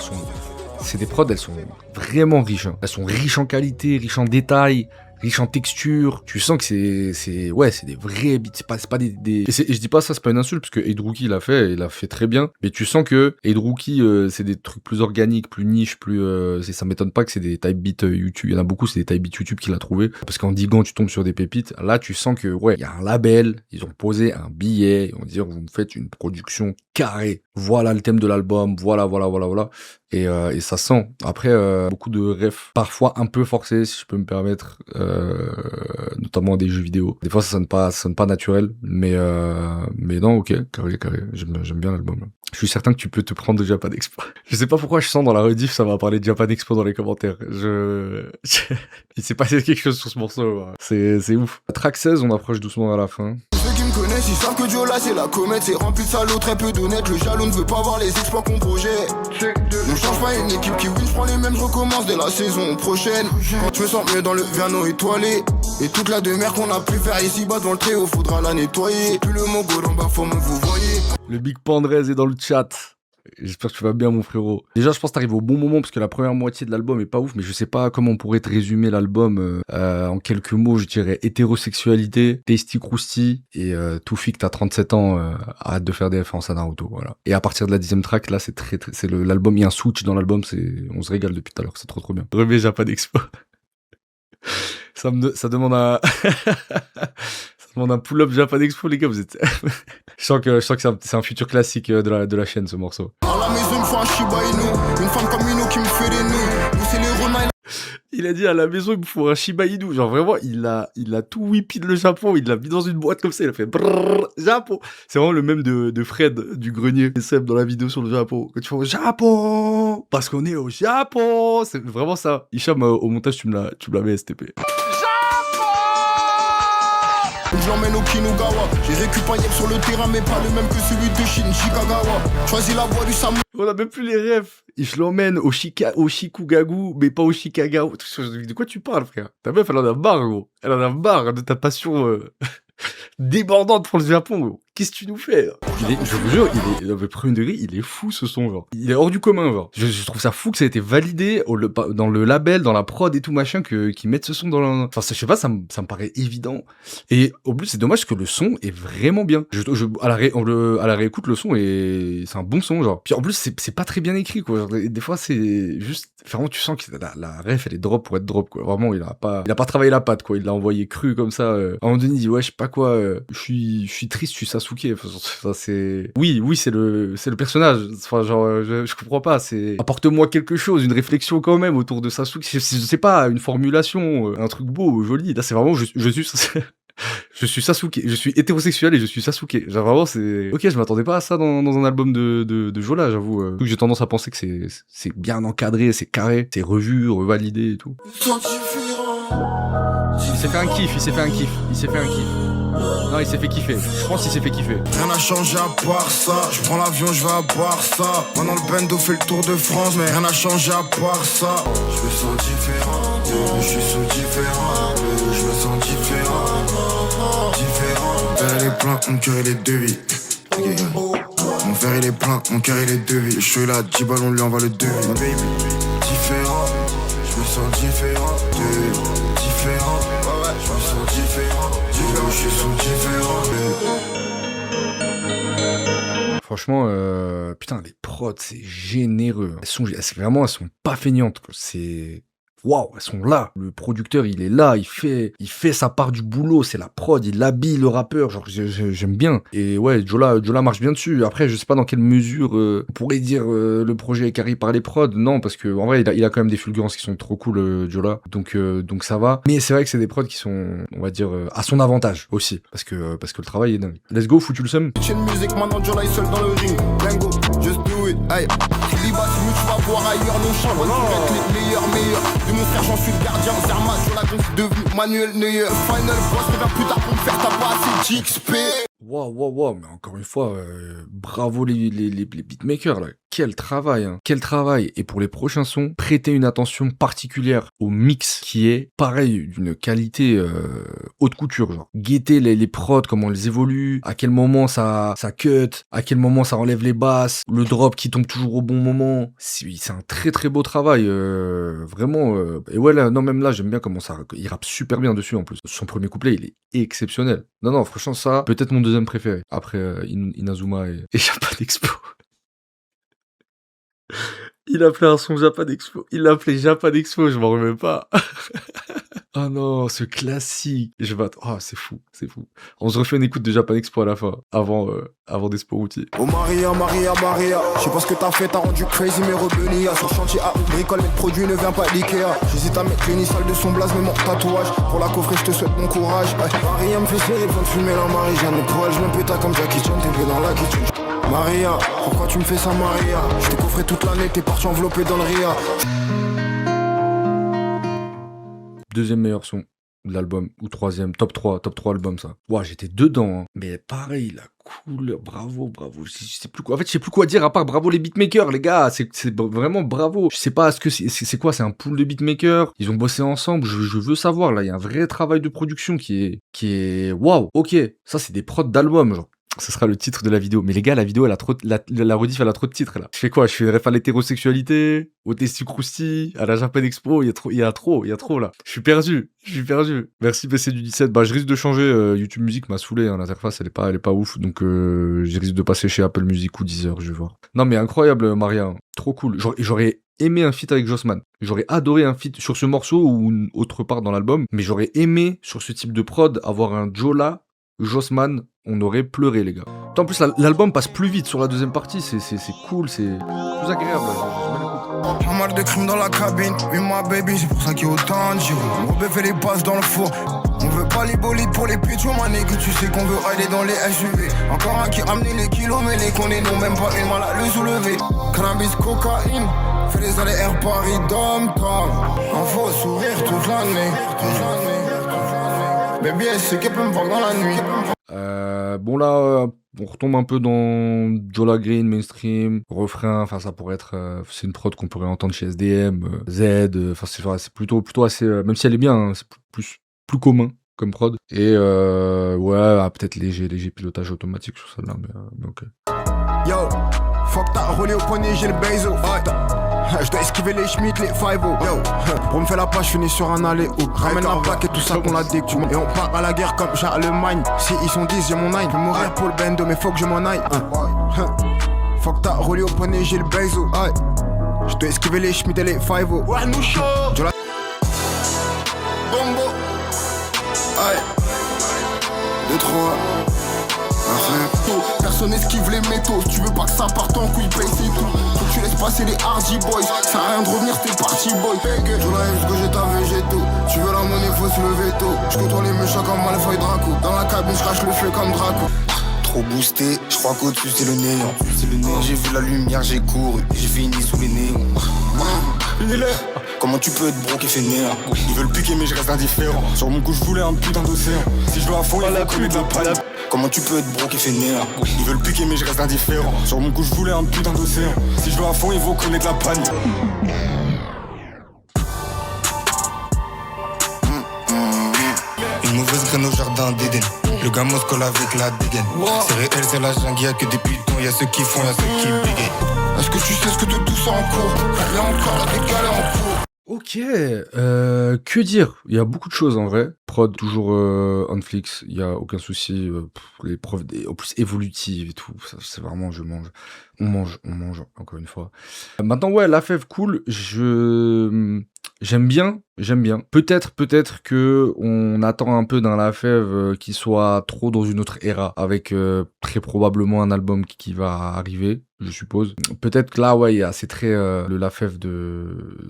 C'est des prods, elles sont vraiment riches. Hein. Elles sont riches en qualité, riches en détails, riche en texture. Tu sens que c'est des vrais beats. C'est pas des... Et je dis pas ça, c'est pas une insulte, parce que Aid Rookie il l'a fait très bien. Mais tu sens que Aid Rookie, c'est des trucs plus organiques, plus niches, ça m'étonne pas que c'est des type beats YouTube. Il y en a beaucoup, c'est des type beats YouTube qu'il a trouvé. Parce qu'en diguant, tu tombes sur des pépites. Là, tu sens que, ouais, il y a un label. Ils ont posé un billet. On va dire, vous me faites une production carrée. Voilà le thème de l'album. Voilà. Et ça sent. Après, beaucoup de refs, parfois un peu forcés, si je peux me permettre, notamment des jeux vidéo. Des fois, ça sonne pas naturel, mais non, ok, carré. J'aime bien l'album. Là. Je suis certain que tu peux te prendre de Japan Expo. Je sais pas pourquoi je sens dans la rediff, ça va parler de Japan Expo dans les commentaires. Il s'est passé quelque chose sur ce morceau. Ouais. C'est ouf. La track 16, on approche doucement à la fin. Ceux qui me connaissent, ils savent que Joe là c'est la comète. C'est rempli de salauds, très peu d'honnêtes. Le jaloux ne veut pas voir les exploits qu'on projette. Ne change pas une équipe qui win, je prends les mêmes, je recommence dès la saison prochaine. Quand je me sens mieux dans le verno étoilé. Et toute la demeure qu'on a pu faire ici bas devant le tréau, faudra la nettoyer. Plus le Mongo en bas, faut me vous voyez. Le Big Pandrez est dans le chat. J'espère que tu vas bien, mon frérot. Déjà, je pense que t'arrives au bon moment parce que la première moitié de l'album est pas ouf, mais je sais pas comment on pourrait te résumer l'album en quelques mots. Je dirais hétérosexualité, Tasty Krusty et Toufik, t'as 37 ans, arrête de faire des références à Naruto, voilà. Et à partir de la 10e track, là, c'est l'album, il y a un switch dans l'album, on se régale depuis tout à l'heure, c'est trop bien. Remets Japan Expo. Ça demande un... Ça demande un pull-up Japan Expo, les gars, vous êtes... Je sens que c'est un futur classique de la chaîne, ce morceau. À la maison, il me faut un Shiba Inu. Une femme comme Ino qui me fait des nœuds. Vous, c'est les Romains. Il a dit à la maison, il me faut un Shiba Inu. Genre vraiment, il a tout whippé le Japon. Il l'a mis dans une boîte comme ça. Il a fait brrrr, Japon. C'est vraiment le même de Fred du grenier. Et Seb dans la vidéo sur le Japon. Quand tu fais au Japon, parce qu'on est au Japon. C'est vraiment ça. Hicham, au montage, tu me la mets STP. Je l'emmène au Kinugawa. J'ai récupéré sur le terrain, mais pas le même que celui de Shinjikagawa. Choisis la voie du samouraï. On a même plus les rêves. Je l'emmène au Shikugagu, mais pas au Shikagawa. De quoi tu parles, frère? Ta meuf, elle en a marre, gros. Elle en a marre de ta passion débordante pour le Japon, gros. Qu'est-ce que tu nous fais? Je vous jure, il avait pris une degré, il est fou ce son, genre. Il est hors du commun, genre. Je trouve ça fou que ça ait été validé dans le label, dans la prod et tout machin, qu'ils mettent ce son dans le... Enfin, je sais pas, ça me paraît évident. Et au plus, c'est dommage que le son est vraiment bien. À la réécoute, le son c'est un bon son, genre. Puis en plus, c'est pas très bien écrit, quoi. Genre, des fois, c'est juste... Vraiment, tu sens que la ref, elle est drop pour être drop, quoi. Vraiment, il a pas travaillé la patte, quoi. Il l'a envoyé cru comme ça. À un moment donné, il dit, ouais, je sais pas quoi, je suis triste, je suis ça Sasuke. Enfin, c'est... Oui, c'est le personnage. Enfin, genre, je comprends pas. C'est apporte-moi quelque chose, une réflexion quand même autour de Sasuke. Je sais pas, une formulation, un truc beau, joli. Là, c'est vraiment, je suis je suis Sasuke, je suis hétérosexuel et je suis Sasuke. Genre vraiment, c'est... Ok, je m'attendais pas à ça dans un album de Jola, j'avoue. J'ai tendance à penser que c'est bien encadré, c'est carré, c'est revu, revalidé et tout. Il s'est fait un kiff. Non, il s'est fait kiffer. Je pense qu'il s'est fait kiffer. Rien n'a changé à part ça. Je prends l'avion, je vais à Barça. Maintenant le bando fait le tour de France, mais rien n'a changé à part ça. Je me sens différent, je suis sous différent. Je me sens différent. Elle est plein, mon cœur il est devis. Mon verre il est plein, mon cœur il est devis. Je suis là, 10 balles, on lui envoie le devis. Baby, différent, je me sens différent. Différent, ouais, je me sens différent. Je suis sous différent. Franchement, putain, les prods, c'est généreux. Elles sont pas feignantes, quoi. C'est... Waouh, elles sont là. Le producteur, il est là, il fait sa part du boulot, c'est la prod, il habille le rappeur, genre j'aime bien. Et ouais, Jola marche bien dessus. Après, je sais pas dans quelle mesure on pourrait dire le projet est carré par les prods. Non, parce que en vrai, il a quand même des fulgurances qui sont trop cool, Jola. Donc ça va. Mais c'est vrai que c'est des prods qui sont, on va dire, à son avantage aussi, parce que le travail est dingue. Let's go, foutu le seum. J'ai une musique maintenant, Jola est seul dans le ring. Bingo, just do it, aïe. Liba, tu vas voir ailleurs nos chambres. Les meilleurs. De mon frère, j'en suis le gardien. Zerma, Jola, c'est devenu Manuel Neuer. Final boss, reviens plus tard pour me faire ta passe. XP. Waouh, mais encore une fois, bravo les beatmakers, là. Quel travail, hein. Quel travail. Et pour les prochains sons, prêtez une attention particulière au mix qui est, pareil, d'une qualité haute couture, genre. Guettez les prods, comment elles évoluent, à quel moment ça cut, à quel moment ça enlève les basses, le drop qui tombe toujours au bon moment. C'est un très très beau travail, vraiment. Et ouais, là, non, même là, j'aime bien comment il rappe super bien dessus, en plus. Son premier couplet, il est exceptionnel. Non, franchement, ça, peut-être mon deuxième préféré, après Inazuma et Japan Expo. Il appelait un son Japan Expo. Il l'appelait Japan Expo, je m'en remets pas. Oh non, ce classique. C'est fou. On se refait une écoute de Japan Expo à la fin, avant Despo Routier. Oh Maria, je sais pas ce que t'as fait, t'as rendu crazy mes rebellions. Sur chantier à bricole, mais le produit ne vient pas d'Ikea. J'hésite à mettre l'initiale de son blaze, mais mon tatouage. Pour la coffrer, je te souhaite bon courage. Maria me fait serrer, besoin de fumer la Marie-Jeanne. Mon courage, je me péta comme Jackie Chan, t'es dans la kitchen. Maria, pourquoi tu me fais ça Maria? Je t'ai coffré toute l'année, t'es parti enveloppé dans le RIA. Deuxième meilleur son de l'album, ou troisième, top 3 album ça. Ouah, j'étais dedans, hein. Mais pareil, la couleur, bravo. Je sais plus quoi. En fait, je sais plus quoi dire à part bravo les beatmakers, les gars. C'est vraiment bravo. Je sais pas, est-ce que c'est quoi? C'est un pool de beatmakers. Ils ont bossé ensemble. Je veux savoir, là. Il y a un vrai travail de production qui est, waouh. Ok. Ça, c'est des prods d'album, genre. Ce sera le titre de la vidéo. Mais les gars, la vidéo, la rediff, elle a trop de titres, là. Je fais quoi? Je fais ref à l'hétérosexualité, au Testicrousti, à la Japan Expo. Il y a trop, là. Je suis perdu. Merci BC du 17. Bah, je risque de changer. YouTube Music m'a saoulé, hein. L'interface, elle est pas ouf. Donc, je risque de passer chez Apple Music ou Deezer, je vais voir. Non, mais incroyable, Maria. Trop cool. J'aurais aimé un feat avec Jossman. J'aurais adoré un feat sur ce morceau ou autre part dans l'album. Mais j'aurais aimé, sur ce type de prod, avoir un Jola, Jossman, on aurait pleuré, les gars. En plus, l'album passe plus vite sur la deuxième partie, c'est cool, c'est plus agréable. Pas mal de crimes dans la cabine, oui ma baby, c'est pour ça qu'il y a autant de gyros. On veut faire les passes dans le four, on veut pas les bolides pour les pitchs, ma nègre, tu sais qu'on veut aller dans les SUV. Encore un qui a amené les kilos, mais les connaît nous, même pas une mal à le soulever. Cannabis, cocaïne, fais les allers air Paris, dom-tom. Un faux sourire toute l'année. Baby, c'est qu'elle peut me voir dans la nuit. Bon là, on retombe un peu dans Jola Green, mainstream, refrain, enfin ça pourrait être... c'est une prod qu'on pourrait entendre chez SDM, Z, enfin c'est plutôt assez... même si elle est bien, hein, c'est plus commun comme prod. Et ouais, peut-être léger pilotage automatique sur celle-là, mais ok. Yo, fuck t'as roulé au poignet, j'ai le baiser. Je dois esquiver les Schmitt, les 5-0. Yo, pour me faire la page, je finis sur un aller où ramène la plaque et tout ça qu'on la découpe. Et on part à la guerre comme Charlemagne. Si ils sont 10, j'ai mon 9. Je vais mourir pour le bendo, mais faut que je m'en aille. Fuck t'as roulé au poignet, j'ai le baiser. Je dois esquiver les Schmitt et les 5-0. Ouais, nous chaud. Bombo. Aïe. 2-3. Personne esquive les métaux. Si tu veux pas que ça parte en couille, paye c'est tout. Faut que tu laisses passer les Hardy Boys. Ça a rien de revenir, t'es parti boy. Jola aime ce que j'ai ta végétaux. Tu veux la monnaie, faut se lever tôt. Je côtoie les méchants comme Malfoy Draco. Dans la cabine, je crache le feu comme Draco. Trop boosté, je crois qu'au-dessus c'est le néant. J'ai vu la lumière, j'ai couru, j'ai fini sous les néons. Comment tu peux être broke et fainéant? Ils veulent piquer mais je reste indifférent. Sur mon coup je voulais un putain d'océan. Si je veux à fond, il faut connaître la panne. Comment tu peux être broke et fainéant? Ils veulent piquer mais je reste indifférent. Sur mon coup je voulais un putain d'océan. Si je veux à fond, il faut connaître la panne. Une mauvaise graine au jardin d'Éden. Le gamin se colle avec la dégaine. C'est réel, c'est la jungle, y'a que des putons. Y'a ceux qui font, y'a ceux qui bégayent. Est-ce que tu sais ce que de tout ça en cours? Là encore, la décalée en cours. Ok, que dire? Il y a beaucoup de choses en vrai. Prod toujours on flix, il y a aucun souci. Les preuves en plus évolutives et tout, ça, c'est vraiment je mange. On mange encore une fois. Maintenant ouais, la fève cool, j'aime bien. Peut-être que on attend un peu dans la fève qu'il soit trop dans une autre ère avec très probablement un album qui va arriver, je suppose. Peut-être que là ouais, il y a ces traits le la fève de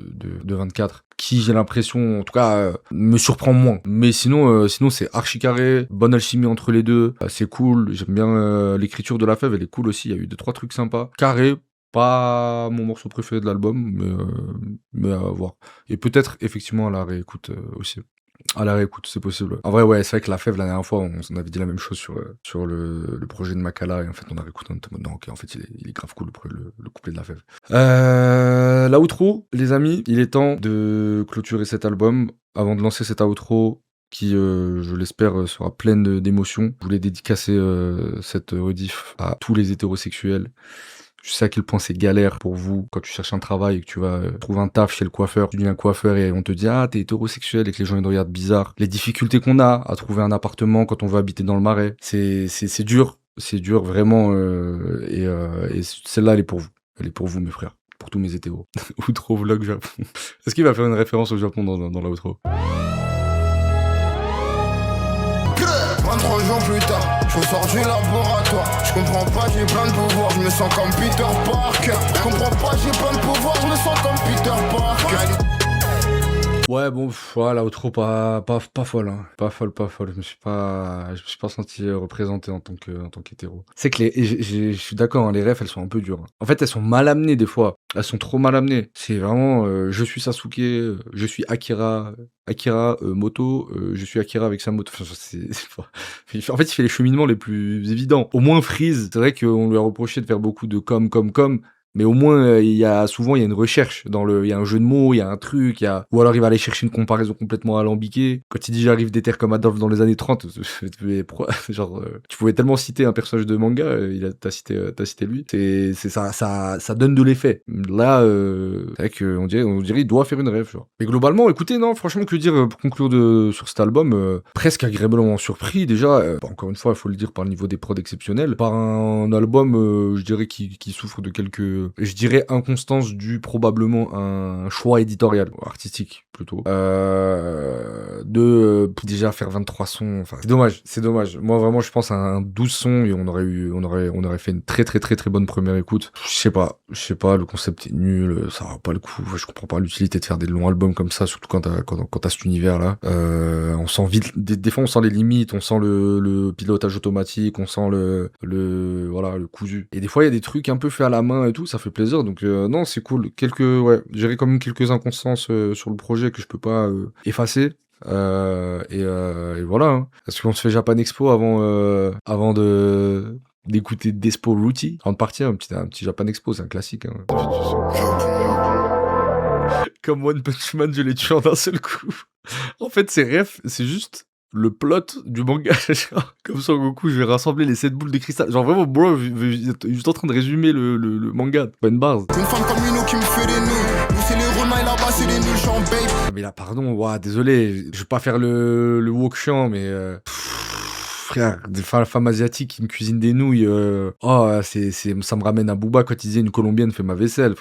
24 qui j'ai l'impression en tout cas me surprend moins. Mais sinon c'est archi carré, bonne alchimie entre les deux, c'est cool, j'aime bien l'écriture de la fève, elle est cool aussi, il y a eu 2-3 trucs sympas. Carré, pas mon morceau préféré de l'album, mais à voir. Et peut-être effectivement à la réécoute aussi. À la réécoute, c'est possible. En vrai, ouais, c'est vrai que la fève, la dernière fois, on avait dit la même chose sur le projet de Makala, et en fait, on a réécouté, on était en mode, non, ok, en fait, il est grave cool, le couplet de la fève. L'outro, les amis, il est temps de clôturer cet album. Avant de lancer cet outro, qui, je l'espère, sera pleine d'émotions. Je voulais dédicacer cette rediff à tous les hétérosexuels. Je sais à quel point c'est galère pour vous quand tu cherches un travail et que tu vas trouver un taf chez le coiffeur. Tu deviens coiffeur et on te dit « Ah, t'es hétérosexuel » et que les gens ils te regardent bizarre. Les difficultés qu'on a à trouver un appartement quand on veut habiter dans le Marais, c'est dur. C'est dur, vraiment. Et celle-là, elle est pour vous. Elle est pour vous, mes frères. Pour tous mes hétéros. Outro vlog Japon. Est-ce qu'il va faire une référence au Japon dans l'outro? 23 jours plus tard, je sors du laboratoire. Je comprends pas, j'ai plein de pouvoirs. Je me sens comme Peter Parker. Je comprends pas, j'ai plein de pouvoirs. Je me sens comme Peter Parker. Ouais, bon, voilà, outro pas folle, hein. Pas folle. Je me suis pas senti représenté en tant qu'hétéro. C'est que je suis d'accord, hein, les refs, elles sont un peu dures. En fait, elles sont mal amenées des fois. Elles sont trop mal amenées. C'est vraiment, je suis Sasuke, je suis Akira moto, je suis Akira avec sa moto. Enfin, en fait, il fait les cheminements les plus évidents. Au moins, Freeze, c'est vrai qu'on lui a reproché de faire beaucoup de comme. Mais au moins, il y a une recherche il y a un jeu de mots, il y a un truc, ou alors il va aller chercher une comparaison complètement alambiquée. Quand il dit j'arrive des terres comme Adolphe dans les années 30, genre, tu pouvais tellement citer un personnage de manga, t'as cité lui. Ça donne de l'effet. Là, c'est vrai qu'on dirait, il doit faire une rêve, genre. Mais globalement, écoutez, non, franchement, que dire pour conclure sur cet album, presque agréablement surpris, déjà, encore une fois, il faut le dire par le niveau des prods exceptionnels, par un album, je dirais, qui souffre de quelques, je dirais, inconstance due probablement à un choix éditorial, artistique plutôt, déjà faire 23 sons, enfin c'est dommage. Moi vraiment je pense à un 12 sons et on aurait fait une très bonne première écoute. Je sais pas, le concept est nul, ça va pas le coup, je comprends pas l'utilité de faire des longs albums comme ça, surtout quand t'as cet univers là. On sent vite, des fois on sent les limites, on sent le pilotage automatique, on sent le cousu. Et des fois il y a des trucs un peu faits à la main et tout, ça fait plaisir, donc non, c'est cool. J'irai quand même quelques inconstances sur le projet que je peux pas effacer. Et voilà, hein. Est-ce qu'on se fait Japan Expo avant d'écouter Despo Ruti avant de partir, un petit Japan Expo, c'est un classique, hein. Comme One Punch Man, je l'ai tué en un seul coup. En fait, c'est juste le plot du manga. Comme Son Goku, je vais rassembler les 7 boules de cristal. Genre vraiment, bro, je suis juste en train de résumer le manga, pas une base. Une femme comme Uno qui me fait des nouilles. Nous c'est les Romains et là-bas c'est les nuls, j'en babe. Mais là, pardon, désolé, je vais pas faire le wok chiant, mais frère, des femmes asiatiques qui me cuisinent des nouilles, ça me ramène à Booba quand il disait une colombienne fait ma vaisselle.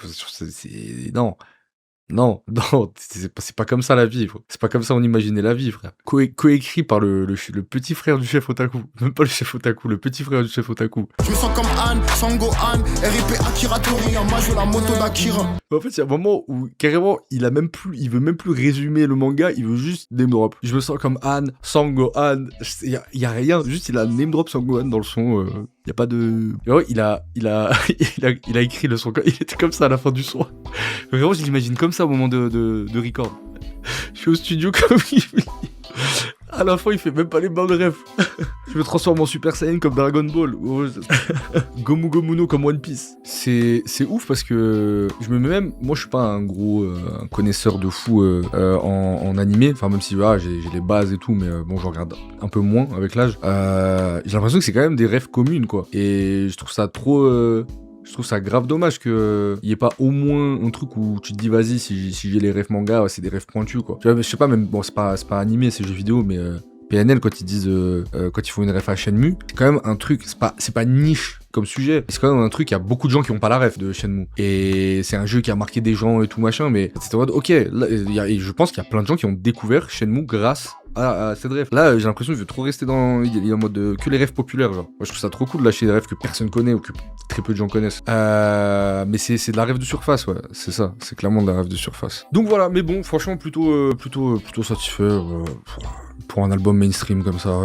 Non. Non, non, c'est pas comme ça la vie, frère. C'est pas comme ça on imaginait la vie, frère. Coécrit par le petit frère du chef Otaku. Même pas le chef Otaku, le petit frère du chef Otaku. Je me sens comme Anne, Sango Anne, RIP Akira Toriyama, je veux la moto d'Akira. En fait, il y a un moment où, carrément, il veut même plus résumer le manga, il veut juste name drop. Je me sens comme Anne, Sango Anne, il y a rien, juste il a name drop Sango Anne dans le son, il y a pas de... Ouais, il a écrit le son, il était comme ça à la fin du son. Vraiment, je l'imagine comme ça au moment de record. Je suis au studio comme il fait. À la fin, il fait même pas les bonnes rêves. Je me transforme en Super Saiyan comme Dragon Ball. Gomu Gomu no comme One Piece. C'est ouf parce que je me mets même... Moi, je suis pas un gros un connaisseur de fou en animé. Enfin, même si j'ai les bases et tout, mais bon, je regarde un peu moins avec l'âge. J'ai l'impression que c'est quand même des rêves communes, quoi. Et je trouve ça trop... Je trouve ça grave dommage qu'il n'y ait pas au moins un truc où tu te dis vas-y, si j'ai les rêves manga, c'est des rêves pointus, quoi. Tu vois, je sais pas, même, bon, c'est pas animé, c'est jeux vidéo, mais PNL, quand ils disent, quand ils font une ref à Shenmue, c'est quand même un truc, c'est pas niche comme sujet, c'est quand même un truc, il y a beaucoup de gens qui ont pas la ref de Shenmue. Et c'est un jeu qui a marqué des gens et tout machin, mais c'était en mode, ok, là, et je pense qu'il y a plein de gens qui ont découvert Shenmue grâce à cette ref. Là, j'ai l'impression qu'il veut trop rester dans... Il est en mode que les rêves populaires, genre. Moi, je trouve ça trop cool de lâcher des rêves que personne connaît ou que très peu de gens connaissent. Mais c'est de la rêve de surface, ouais. C'est ça. C'est clairement de la rêve de surface. Donc voilà, mais bon, franchement, plutôt satisfait. Pour un album mainstream comme ça,